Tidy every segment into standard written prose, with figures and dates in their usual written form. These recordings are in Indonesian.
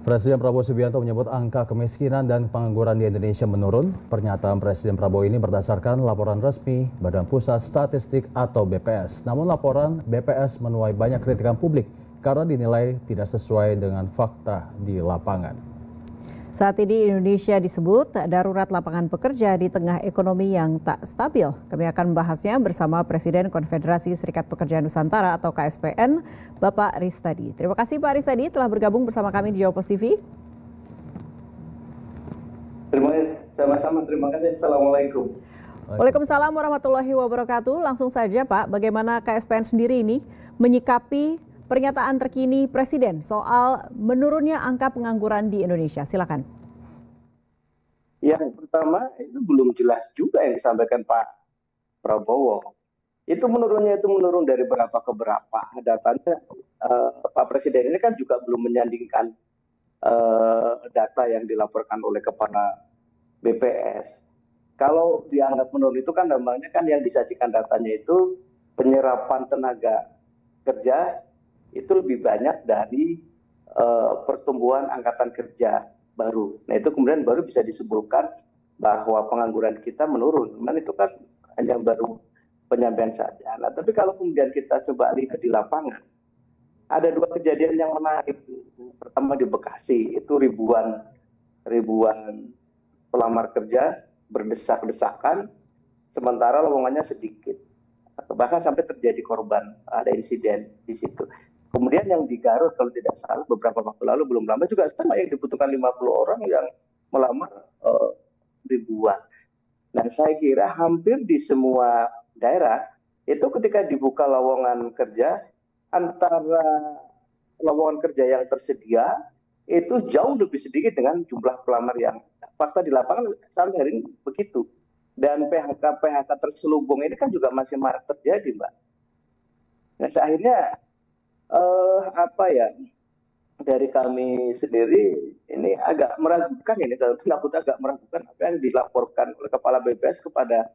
Presiden Prabowo Subianto menyebut angka kemiskinan dan pengangguran di Indonesia menurun. Pernyataan Presiden Prabowo ini berdasarkan laporan resmi Badan Pusat Statistik atau BPS. Namun laporan BPS menuai banyak kritikan publik karena dinilai tidak sesuai dengan fakta di lapangan. Saat ini Indonesia disebut darurat lapangan pekerja di tengah ekonomi yang tak stabil. Kami akan membahasnya bersama Presiden Konfederasi Serikat Pekerja Nusantara atau KSPN, Bapak Ristadi. Terima kasih Pak Ristadi telah bergabung bersama kami di Jawapos TV. Sama-sama, terima kasih. Assalamualaikum. Waalaikumsalam warahmatullahi wabarakatuh. Langsung saja Pak, bagaimana KSPN sendiri ini menyikapi pernyataan terkini Presiden soal menurunnya angka pengangguran di Indonesia? Silakan. Yang pertama, itu belum jelas juga yang disampaikan Pak Prabowo. Itu menurun dari berapa ke berapa. Datanya Pak Presiden ini kan juga belum menyandingkan data yang dilaporkan oleh kepala BPS. Kalau dianggap menurun itu kan namanya kan yang disajikan datanya itu penyerapan tenaga kerja itu lebih banyak dari pertumbuhan angkatan kerja baru. Nah itu kemudian baru bisa disebutkan bahwa pengangguran kita menurun. Cuman itu kan hanya baru penyampaian saja. Nah tapi kalau kemudian kita coba lihat di lapangan, ada dua kejadian yang menarik. Pertama di Bekasi, itu ribuan pelamar kerja berdesak-desakan, sementara lowongannya sedikit. Bahkan sampai terjadi korban, ada insiden di situ. Kemudian yang di Garut kalau tidak salah beberapa waktu lalu belum lama juga sama yang dibutuhkan 50 orang yang melamar ribuan. Dan saya kira hampir di semua daerah itu ketika dibuka lowongan kerja, antara lowongan kerja yang tersedia itu jauh lebih sedikit dengan jumlah pelamar yang fakta di lapangan sampai hari ini begitu. Dan PHK terselubung ini kan juga masih marak terjadi, Mbak. Nah, akhirnya dari kami sendiri ini agak meragukan agak meragukan apa yang dilaporkan oleh Kepala BPS kepada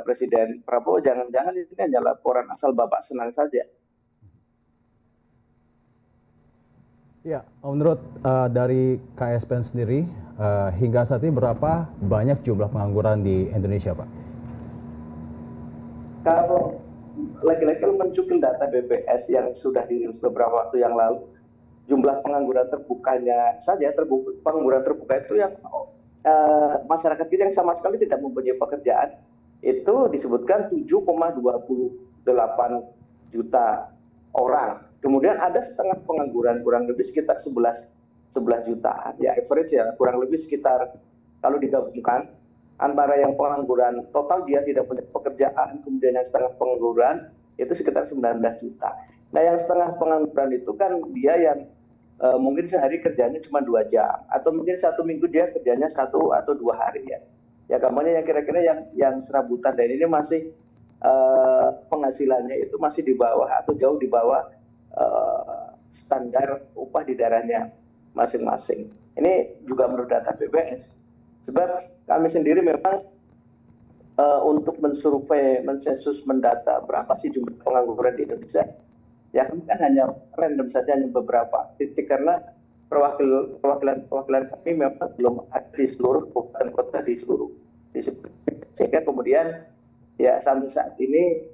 Presiden Prabowo. Jangan-jangan ini hanya laporan asal Bapak senang saja. Ya, menurut dari KSPN sendiri hingga saat ini berapa banyak jumlah pengangguran di Indonesia, Pak? Kalau lagi-lagi mencukil data BPS yang sudah dirilis beberapa waktu yang lalu, jumlah pengangguran terbukanya saja, pengangguran terbuka itu yang masyarakat kita yang sama sekali tidak mempunyai pekerjaan, itu disebutkan 7,28 juta orang. Kemudian ada setengah pengangguran, kurang lebih sekitar 11 jutaan, ya average ya, kurang lebih sekitar kalau digabungkan, antara yang pengangguran total dia tidak punya pekerjaan, kemudian yang setengah pengangguran itu sekitar 19 juta. Nah yang setengah pengangguran itu kan dia yang mungkin sehari kerjanya cuma 2 jam, atau mungkin satu minggu dia kerjanya 1 atau 2 hari ya. Ya kemudian yang kira-kira yang serabutan, dan ini masih penghasilannya itu masih di bawah atau jauh di bawah standar upah di daerahnya masing-masing. Ini juga menurut data BPS. Sebab kami sendiri memang untuk mensurvei, mensensus, mendata berapa sih jumlah pengangguran di Indonesia, ya kami kan hanya random saja, hanya beberapa titik, karena perwakilan kami memang belum ada di seluruh kabupaten kota di seluruh. Sehingga kemudian ya sampai saat ini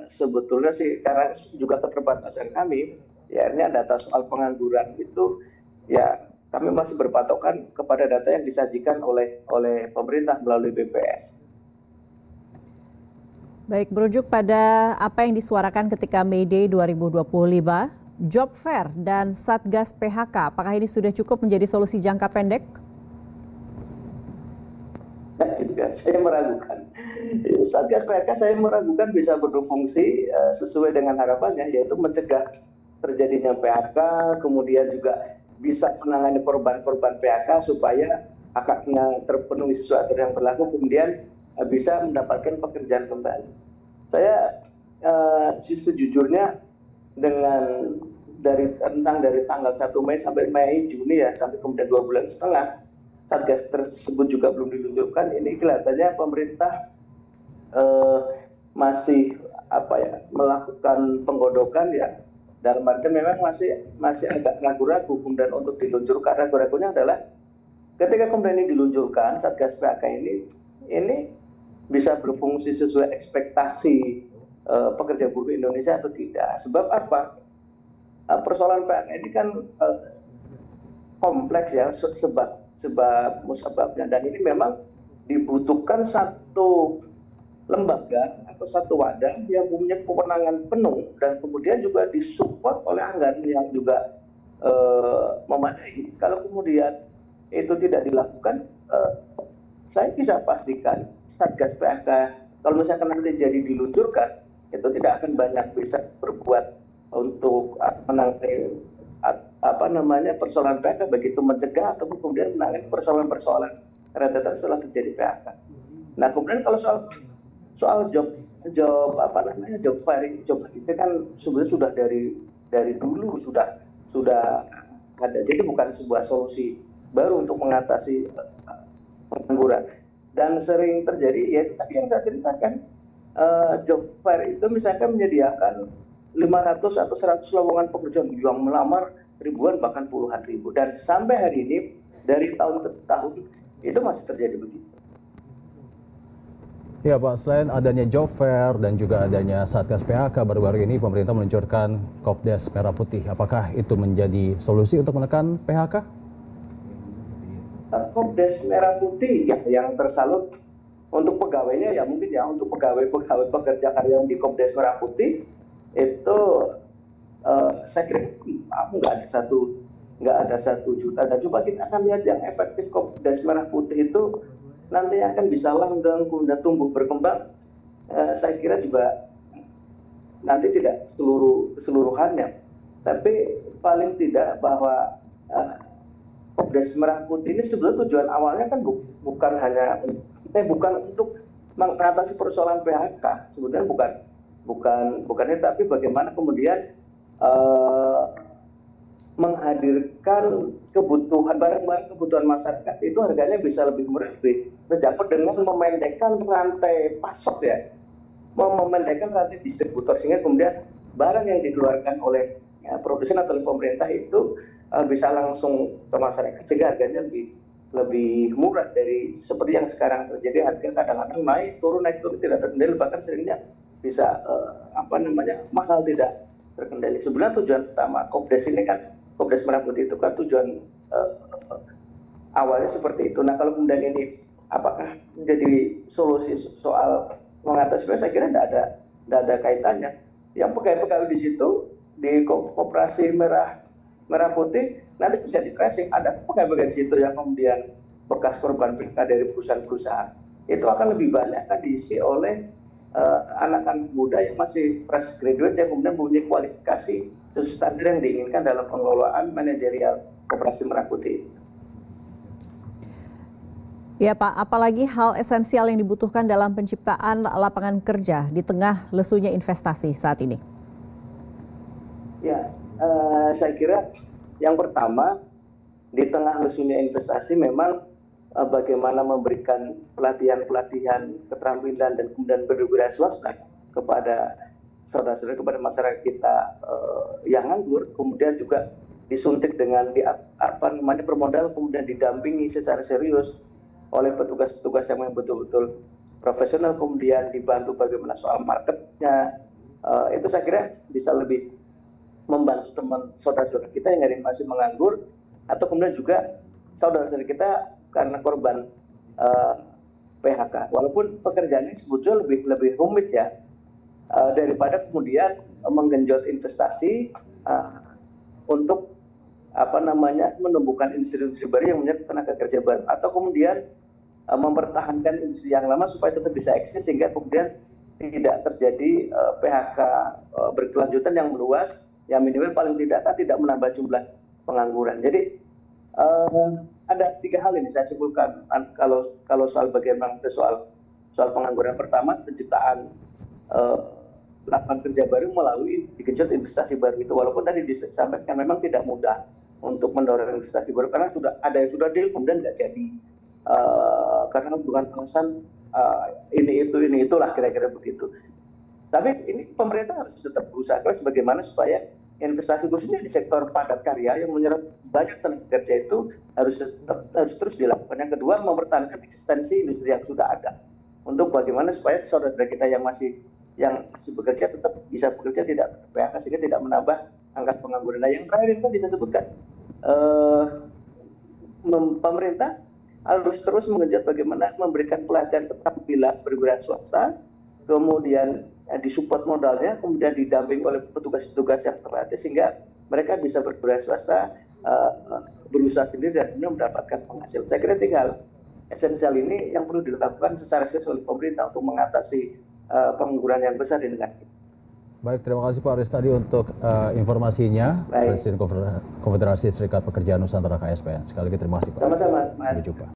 sebetulnya sih karena juga keterbatasan kami, ya ini data soal pengangguran itu ya kami masih berpatokan kepada data yang disajikan oleh pemerintah melalui BPS. Baik, merujuk pada apa yang disuarakan ketika May Day 2025, Job Fair dan Satgas PHK, apakah ini sudah cukup menjadi solusi jangka pendek? Saya meragukan. Satgas PHK saya meragukan bisa berfungsi sesuai dengan harapannya, yaitu mencegah terjadinya PHK, kemudian juga bisa menangani korban-korban PHK supaya hak-haknya terpenuhi sesuai aturan yang berlaku, kemudian bisa mendapatkan pekerjaan kembali. Saya sejujurnya dari tanggal 1 Mei sampai Mei Juni ya, sampai kemudian 2,5 bulan Satgas tersebut juga belum ditunjukkan. Ini kelihatannya pemerintah masih melakukan penggodokan ya Dalam arti memang masih agak ragu-ragu kemudian untuk diluncurkan. Ragu-ragunya adalah ketika kemudian ini diluncurkan, Satgas PHK ini bisa berfungsi sesuai ekspektasi pekerja buruh Indonesia atau tidak. Sebab apa? Persoalan PHK ini kan kompleks ya, sebab musababnya, dan ini memang dibutuhkan satu lembaga atau satu wadah yang punya kewenangan penuh dan kemudian juga disupport oleh anggaran yang juga memadai. Kalau kemudian itu tidak dilakukan, saya bisa pastikan Satgas PHK kalau misalkan nanti jadi diluncurkan, itu tidak akan banyak bisa berbuat untuk menangani persoalan PHK, begitu mencegah ataupun kemudian menangani persoalan-persoalan rentetan setelah terjadi PHK. Nah, kemudian kalau soal job fair itu kan sebenarnya sudah dari dulu sudah ada. Jadi bukan sebuah solusi baru untuk mengatasi pengangguran. Dan sering terjadi, ya tadi yang saya ceritakan, job fair itu misalkan menyediakan 500 atau 100 lowongan pekerjaan yang melamar ribuan bahkan puluhan ribu, dan sampai hari ini dari tahun ke tahun itu masih terjadi begitu. Ya Pak, selain adanya job fair dan juga adanya Satgas PHK, baru-baru ini pemerintah meluncurkan Kopdes Merah Putih. Apakah itu menjadi solusi untuk menekan PHK? Kopdes Merah Putih ya, yang tersalur untuk pegawainya ya mungkin ya, untuk pegawai pekerja karyawan di Kopdes Merah Putih itu saya kira nggak ada satu juta. Dan coba kita akan lihat yang efektif Kopdes Merah Putih itu nanti akan bisa langgeng, kemudian tumbuh berkembang. Saya kira juga nanti tidak keseluruhannya, tapi paling tidak bahwa Kopdes Merah Putih ini sebenarnya tujuan awalnya kan bukan untuk mengatasi persoalan PHK, sebetulnya bukan itu, tapi bagaimana kemudian menghadirkan barang-barang kebutuhan masyarakat itu harganya bisa lebih murah, lebih terjangkau dengan memendekkan rantai pasok ya, memendekkan rantai distributor, sehingga kemudian barang yang dikeluarkan oleh produsen atau pemerintah itu bisa langsung ke masyarakat sehingga harganya lebih murah dari seperti yang sekarang terjadi. Harga kadang-kadang naik turun tidak terkendali, bahkan seringnya bisa mahal tidak terkendali. Sebenarnya tujuan utama Kopdes ini kan, Kopdes Merah Putih itu kan tujuan awalnya seperti itu. Nah, kalau kemudian ini apakah menjadi solusi soal mengatasi, saya kira tidak ada kaitannya. Yang pegawai-pegawai di situ di Koperasi Merah Putih nanti bisa di tracing. Ada pegawai di situ yang kemudian bekas korban PHK dari perusahaan-perusahaan, itu akan lebih banyak kan diisi oleh anak-anak muda yang masih fresh graduate yang kemudian mempunyai kualifikasi sesuai standar yang diinginkan dalam pengelolaan manajerial Koperasi Merah Putih. Ya Pak, apalagi hal esensial yang dibutuhkan dalam penciptaan lapangan kerja di tengah lesunya investasi saat ini? Ya, saya kira yang pertama, di tengah lesunya investasi memang bagaimana memberikan pelatihan keterampilan dan kemudian berwira swasta kepada saudara-saudara, kepada masyarakat kita yang nganggur, kemudian juga disuntik dengan bermodal, kemudian didampingi secara serius oleh petugas-petugas yang betul-betul profesional, kemudian dibantu bagaimana soal marketnya, itu saya kira bisa lebih membantu teman saudara-saudara kita yang masih menganggur, atau kemudian juga saudara-saudara kita karena korban PHK. Walaupun pekerjaannya sebetulnya lebih rumit ya, daripada kemudian menggenjot investasi untuk menumbuhkan industri baru yang menyerap tenaga kerja baru, atau kemudian mempertahankan industri yang lama supaya tetap bisa eksis sehingga kemudian tidak terjadi PHK berkelanjutan yang meluas, yang minimal paling tidak menambah jumlah pengangguran. Jadi ada 3 hal ini saya simpulkan kalau soal bagaimana soal pengangguran. Pertama, penciptaan lapangan kerja baru melalui digenjot investasi baru itu, walaupun tadi disampaikan memang tidak mudah untuk mendorong investasi baru karena sudah deal kemudian nggak jadi karena bukan alasan ini itulah kira-kira begitu. Tapi ini pemerintah harus tetap berusaha keras bagaimana supaya investasi khususnya di sektor padat karya yang menyerap banyak tenaga kerja itu harus terus dilakukan. Yang kedua, mempertahankan eksistensi industri yang sudah ada untuk bagaimana supaya saudara kita yang masih bekerja tetap bisa bekerja, tidak PHK, sehingga tidak menambah angka pengangguran. Nah, yang terakhir itu bisa disebutkan pemerintah harus terus mengejar bagaimana memberikan pelatihan keterampilan perguruan swasta, kemudian disupport modalnya, kemudian didamping oleh petugas-petugas yang terlatih sehingga mereka bisa berguruan swasta, berusaha sendiri dan mendapatkan penghasilan. Saya kira tinggal esensial ini yang perlu dilakukan secara serius oleh pemerintah untuk mengatasi pengangguran yang besar di negara kita. Baik, terima kasih Pak Aris tadi untuk informasinya. Presiden Konfederasi Serikat Pekerja Nusantara KSPN. Sekali lagi terima kasih Pak. Sama-sama, Mas. Sampai jumpa.